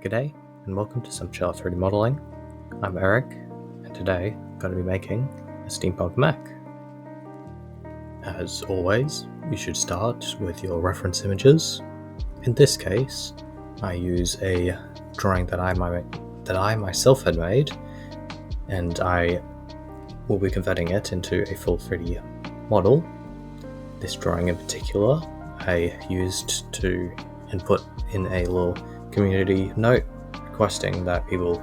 G'day, and welcome to some Chillout 3D modeling. I'm Eric, and today I'm going to be making a Steampunk Mech. As always, you should start with your reference images. In this case, I use a drawing that I myself had made, and I will be converting it into a full 3D model. This drawing in particular, I used to input in a little community note requesting that people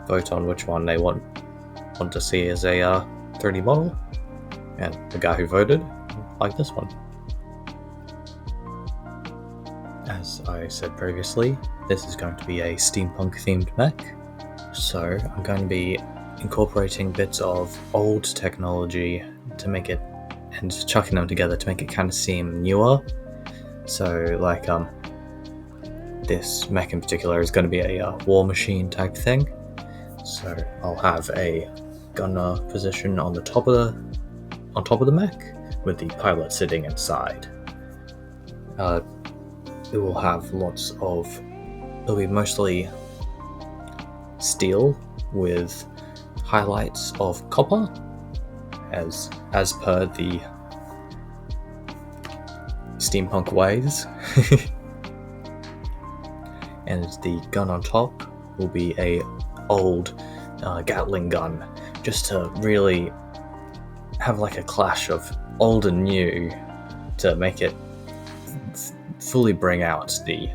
vote on which one they want to see as a 3D model, and the guy who voted liked this one. As I said previously, this is going to be a steampunk themed mech, so I'm going to be incorporating bits of old technology to make it, and chucking them together to make it kind of seem newer. So like this mech in particular is going to be a war machine type thing. So I'll have a gunner position on top of the mech with the pilot sitting inside. It will have it'll be mostly steel with highlights of copper, as per the steampunk ways. And the gun on top will be a old Gatling gun, just to really have like a clash of old and new to make it fully bring out the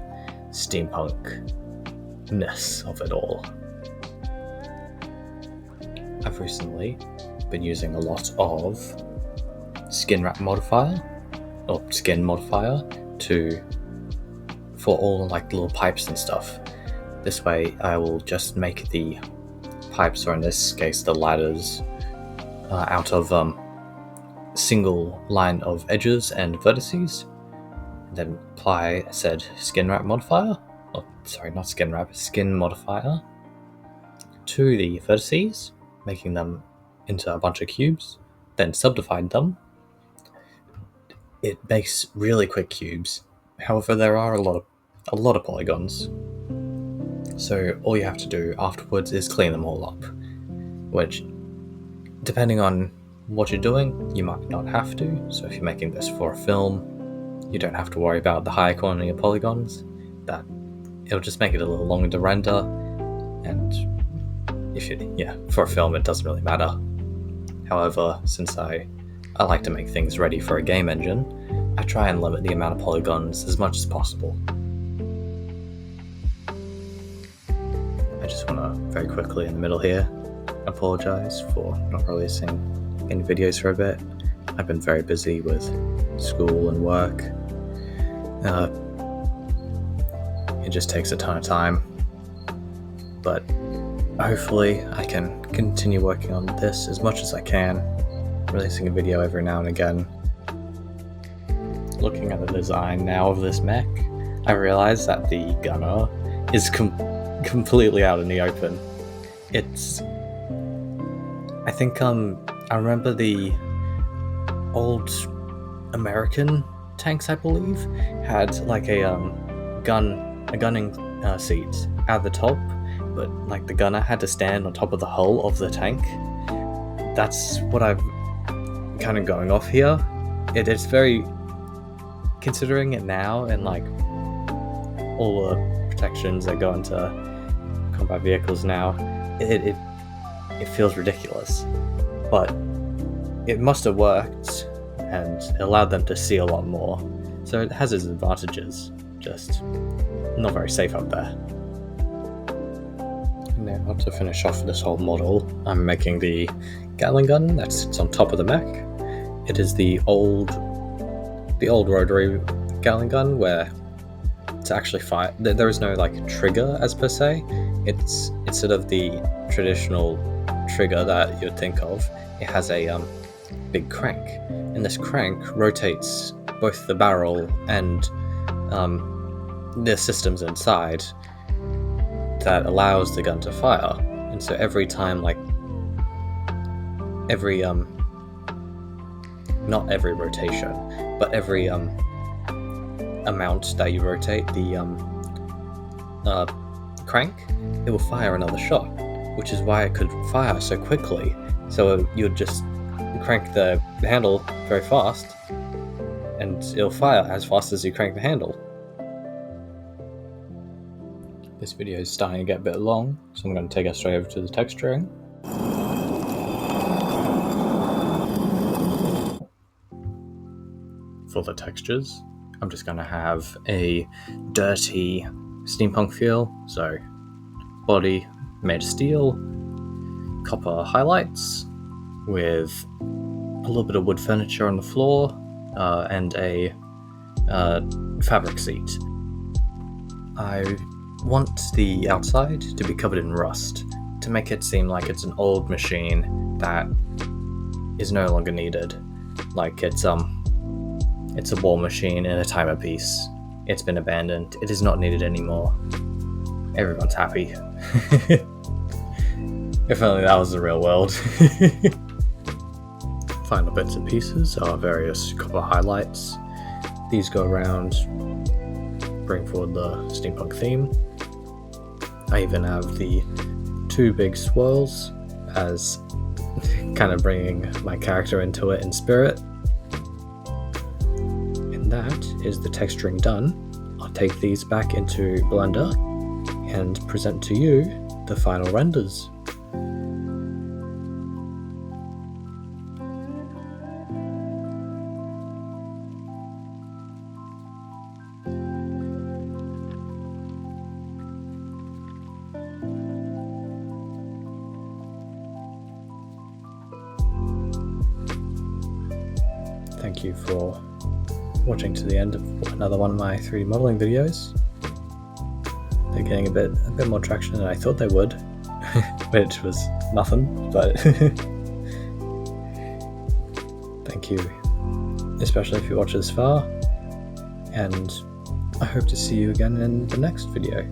steampunkness of it all. I've recently been using a lot of skin modifier for all like little pipes and stuff. This way I will just make the pipes, or in this case the ladders, out of single line of edges and vertices, and then apply said skin modifier to the vertices, making them into a bunch of cubes, then subdivide them. It makes really quick cubes. However, there are a lot of polygons, so all you have to do afterwards is clean them all up, which, depending on what you're doing, you might not have to. So if you're making this for a film, you don't have to worry about the high quantity of polygons. That it'll just make it a little longer to render, and for a film it doesn't really matter. However, since I like to make things ready for a game engine, I try and limit the amount of polygons as much as possible. I just want to very quickly in the middle here apologize for not releasing any videos for a bit. I've been very busy with school and work. It just takes a ton of time, but hopefully I can continue working on this as much as I can, releasing a video every now and again. Looking at the design now of this mech, I realize that the gunner is completely out in the open. I remember the old American tanks, I believe, had like a gunning seat at the top, but like the gunner had to stand on top of the hull of the tank. That's what I'm kind of going off here. It's very, considering it now and like all the protections that go into combat vehicles now, it feels ridiculous, but it must have worked and allowed them to see a lot more, so it has its advantages, just not very safe up there. Now, to finish off this whole model, I'm making the Gatling gun that sits on top of the mech. It is the old rotary Gatling gun where to actually fire, there is no like trigger as per se. It's instead of the traditional trigger that you'd think of, it has a big crank, and this crank rotates both the barrel and the systems inside that allows the gun to fire. And so every time, not every rotation, but every amount that you rotate, the crank, it will fire another shot, which is why it could fire so quickly. So you'd just crank the handle very fast, and it'll fire as fast as you crank the handle. This video is starting to get a bit long, so I'm going to take us straight over to the texturing. For the textures, I'm just going to have a dirty steampunk feel, so body made of steel, copper highlights with a little bit of wood furniture on the floor, and a fabric seat. I want the outside to be covered in rust to make it seem like it's an old machine that is no longer needed. Like it's a war machine in a timer piece. It's been abandoned. It is not needed anymore. Everyone's happy. If only that was the real world. Final bits and pieces are various copper highlights. These go around, bring forward the steampunk theme. I even have the two big swirls as kind of bringing my character into it in spirit. And that is the texturing done. I'll take these back into Blender and present to you the final renders. Thank you for watching to the end of another one of my 3D modeling videos. They're getting a bit more traction than I thought they would, which was nothing, but thank you, especially if you watch this far, and I hope to see you again in the next video.